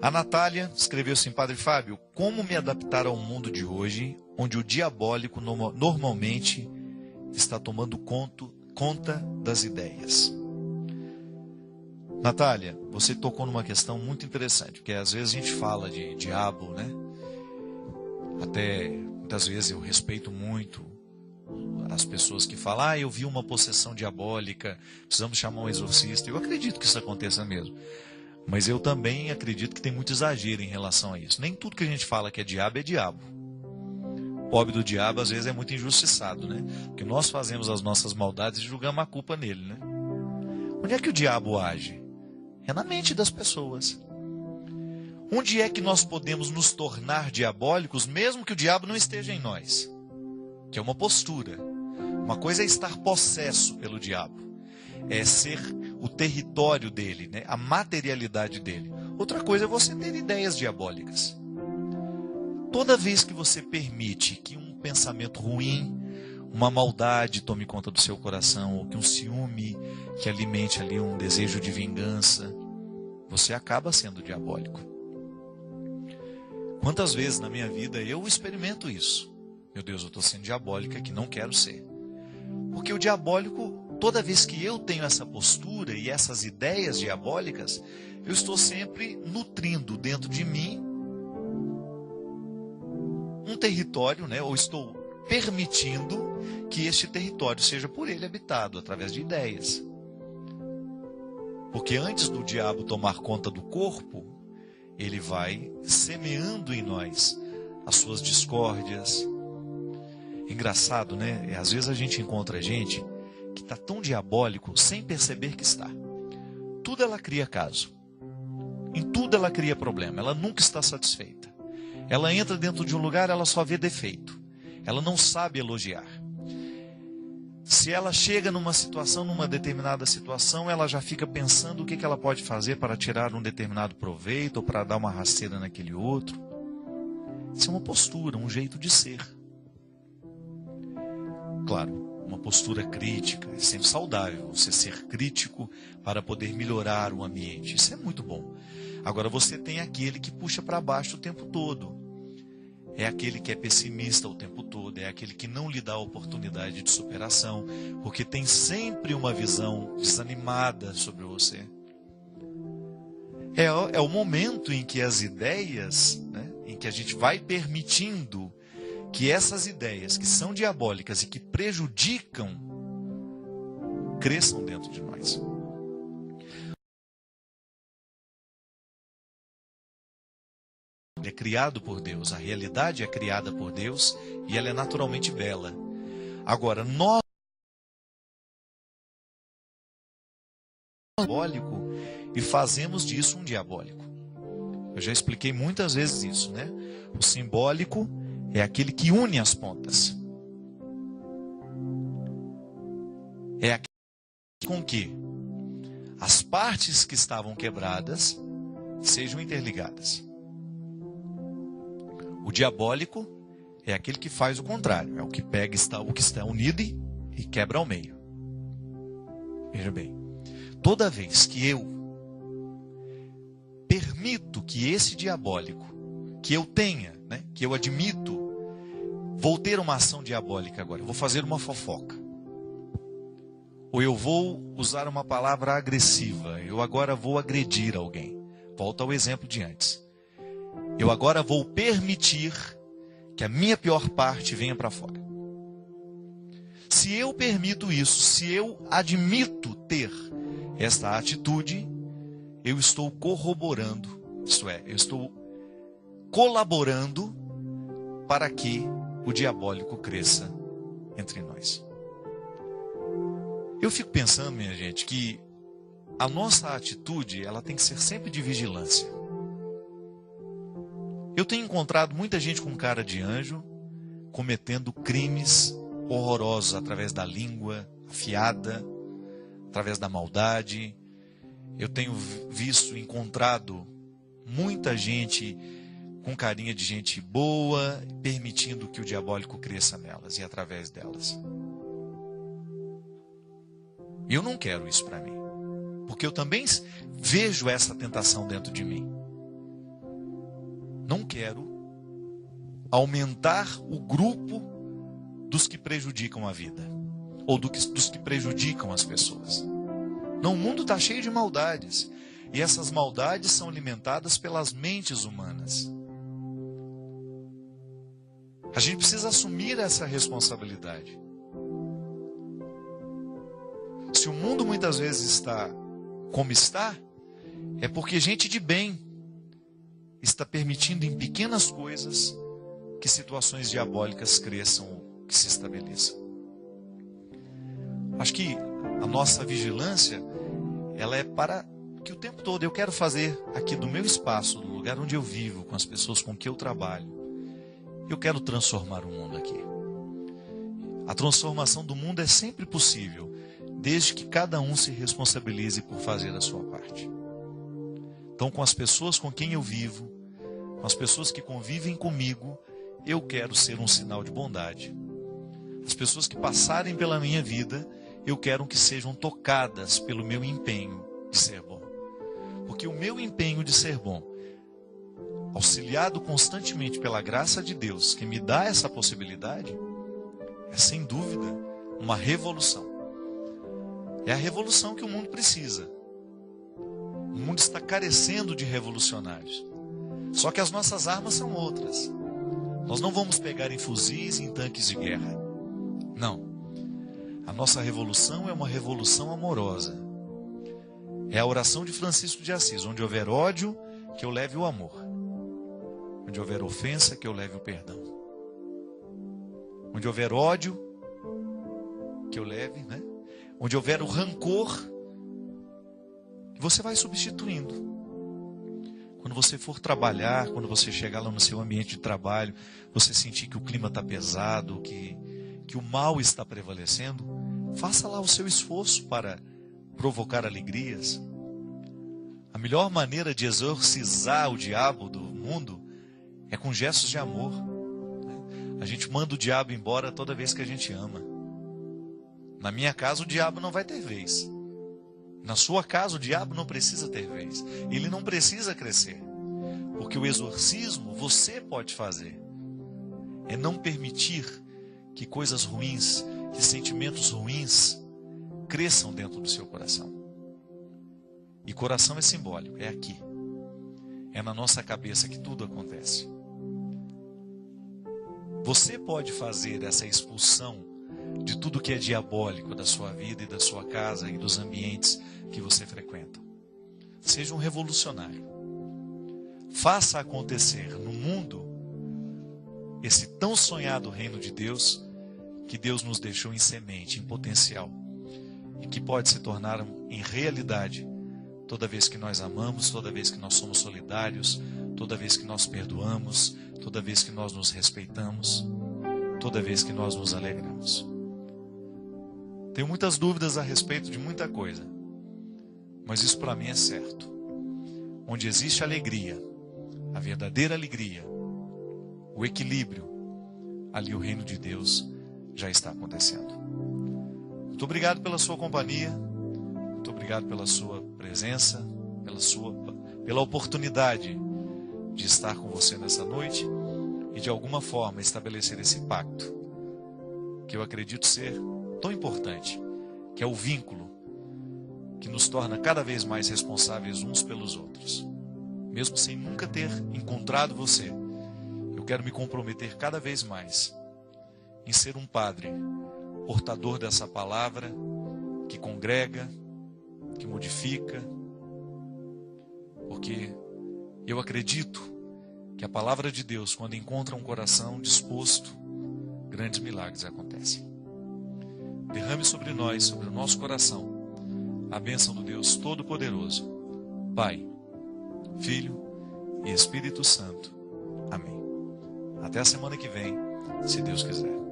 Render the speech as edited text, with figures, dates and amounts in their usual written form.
A Natália escreveu assim: Padre Fábio, como me adaptar ao mundo de hoje, onde o diabólico normalmente está tomando conta das ideias? Natália, você tocou numa questão muito interessante, porque às vezes a gente fala de diabo, né? Até muitas vezes eu respeito muito as pessoas que falam: eu vi uma possessão diabólica, precisamos chamar um exorcista. Eu acredito que isso aconteça mesmo. Mas eu também acredito que tem muito exagero em relação a isso. Nem tudo que a gente fala que é diabo. O pobre do diabo às vezes é muito injustiçado, né? Porque nós fazemos as nossas maldades e julgamos a culpa nele, né? Onde é que o diabo age? É na mente das pessoas. Onde é que nós podemos nos tornar diabólicos, mesmo que o diabo não esteja em nós? Que é uma postura. Uma coisa é estar possesso pelo diabo. É ser o território dele, né? A materialidade dele. Outra coisa é você ter ideias diabólicas. Toda vez que você permite que um pensamento ruim, uma maldade tome conta do seu coração, ou que um ciúme que alimente ali um desejo de vingança, você acaba sendo diabólico. Quantas vezes na minha vida eu experimento isso? Meu Deus, eu estou sendo diabólica que não quero ser. Porque o diabólico, toda vez que eu tenho essa postura e essas ideias diabólicas, eu estou sempre nutrindo dentro de mim um território, né? Ou estou permitindo que este território seja por ele habitado, através de ideias. Porque antes do diabo tomar conta do corpo, ele vai semeando em nós as suas discórdias. Engraçado, né? Às vezes a gente encontra gente que está tão diabólico sem perceber que está. Tudo ela cria caso. Em tudo ela cria problema. Ela nunca está satisfeita. Ela entra dentro de um lugar, ela só vê defeito. Ela não sabe elogiar. Se ela chega numa situação, numa determinada situação, ela já fica pensando o que ela pode fazer para tirar um determinado proveito ou para dar uma rasteira naquele outro. Isso é uma postura, um jeito de ser. Claro, uma postura crítica, é sempre saudável você ser crítico para poder melhorar o ambiente. Isso é muito bom. Agora você tem aquele que puxa para baixo o tempo todo. É aquele que é pessimista o tempo todo, é aquele que não lhe dá a oportunidade de superação, porque tem sempre uma visão desanimada sobre você. É o momento em que as ideias, né, em que a gente vai permitindo que essas ideias que são diabólicas e que prejudicam, cresçam dentro de nós. É criado por Deus, a realidade é criada por Deus e ela é naturalmente bela. Agora, nós diabólico e fazemos disso um diabólico. Eu já expliquei muitas vezes isso, né? O simbólico é aquele que une as pontas. É aquele com que as partes que estavam quebradas sejam interligadas. O diabólico é aquele que faz o contrário. É o que pega o que está unido e quebra ao meio. Veja bem. Toda vez que eu permito que esse diabólico, que eu tenha, né, que eu admito, vou ter uma ação diabólica agora, eu vou fazer uma fofoca. Ou eu vou usar uma palavra agressiva, eu agora vou agredir alguém. Volta ao exemplo de antes. Eu agora vou permitir que a minha pior parte venha para fora. Se eu permito isso, se eu admito ter esta atitude, eu estou corroborando, isto é, eu estou colaborando para que o diabólico cresça entre nós. Eu fico pensando, minha gente, que a nossa atitude, ela tem que ser sempre de vigilância. Eu tenho encontrado muita gente com cara de anjo, cometendo crimes horrorosos através da língua afiada, através da maldade. Eu tenho encontrado muita gente com carinha de gente boa, permitindo que o diabólico cresça nelas e através delas. Eu não quero isso para mim, porque eu também vejo essa tentação dentro de mim. não quero aumentar o grupo dos que prejudicam a vida, ou dos que prejudicam as pessoas. Não, o mundo está cheio de maldades, e essas maldades são alimentadas pelas mentes humanas. A gente precisa assumir essa responsabilidade. Se o mundo muitas vezes está como está, é porque gente de bem está permitindo em pequenas coisas que situações diabólicas cresçam ou que se estabeleçam. Acho que a nossa vigilância, ela é para que o tempo todo eu quero fazer aqui do meu espaço, do lugar onde eu vivo, com as pessoas com que eu trabalho, eu quero transformar o mundo aqui. A transformação do mundo é sempre possível, desde que cada um se responsabilize por fazer a sua parte. Então, com as pessoas com quem eu vivo, com as pessoas que convivem comigo, eu quero ser um sinal de bondade. As pessoas que passarem pela minha vida, eu quero que sejam tocadas pelo meu empenho de ser bom. Porque o meu empenho de ser bom, auxiliado constantemente pela graça de Deus, que me dá essa possibilidade, é sem dúvida uma revolução. É a revolução que o mundo precisa. O mundo está carecendo de revolucionários. Só que as nossas armas são outras. Nós não vamos pegar em fuzis e em tanques de guerra. Não. A nossa revolução é uma revolução amorosa. É a oração de Francisco de Assis: onde houver ódio, que eu leve o amor. Onde houver ofensa, que eu leve o perdão. Onde houver ódio, que eu leve, né? Onde houver o rancor, você vai substituindo. Quando você for trabalhar, quando você chegar lá no seu ambiente de trabalho, você sentir que o clima está pesado, que o mal está prevalecendo, faça lá o seu esforço para provocar alegrias. A melhor maneira de exorcizar o diabo do mundo é com gestos de amor. A gente manda o diabo embora toda vez que a gente ama. Na minha casa o diabo não vai ter vez. Na sua casa o diabo não precisa ter vez. Ele não precisa crescer. Porque o exorcismo você pode fazer. É não permitir que coisas ruins, que sentimentos ruins cresçam dentro do seu coração. E coração é simbólico, é aqui. É na nossa cabeça que tudo acontece. Você pode fazer essa expulsão de tudo que é diabólico da sua vida e da sua casa e dos ambientes que você frequenta. Seja um revolucionário. Faça acontecer no mundo esse tão sonhado reino de Deus que Deus nos deixou em semente, em potencial, e que pode se tornar em realidade toda vez que nós amamos, toda vez que nós somos solidários, toda vez que nós perdoamos, toda vez que nós nos respeitamos, toda vez que nós nos alegramos. Tenho muitas dúvidas a respeito de muita coisa, mas isso para mim é certo. Onde existe alegria, a verdadeira alegria, o equilíbrio, ali o reino de Deus já está acontecendo. Muito obrigado pela sua companhia, muito obrigado pela sua presença, pela oportunidade de estar com você nessa noite e de alguma forma estabelecer esse pacto, que eu acredito ser tão importante, que é o vínculo que nos torna cada vez mais responsáveis uns pelos outros. Mesmo sem nunca ter encontrado você, eu quero me comprometer cada vez mais em ser um padre, portador dessa palavra, que congrega, que modifica, porque eu acredito que a palavra de Deus, quando encontra um coração disposto, grandes milagres acontecem. Derrame sobre nós, sobre o nosso coração, a bênção do Deus Todo-Poderoso, Pai, Filho e Espírito Santo. Amém. Até a semana que vem, se Deus quiser.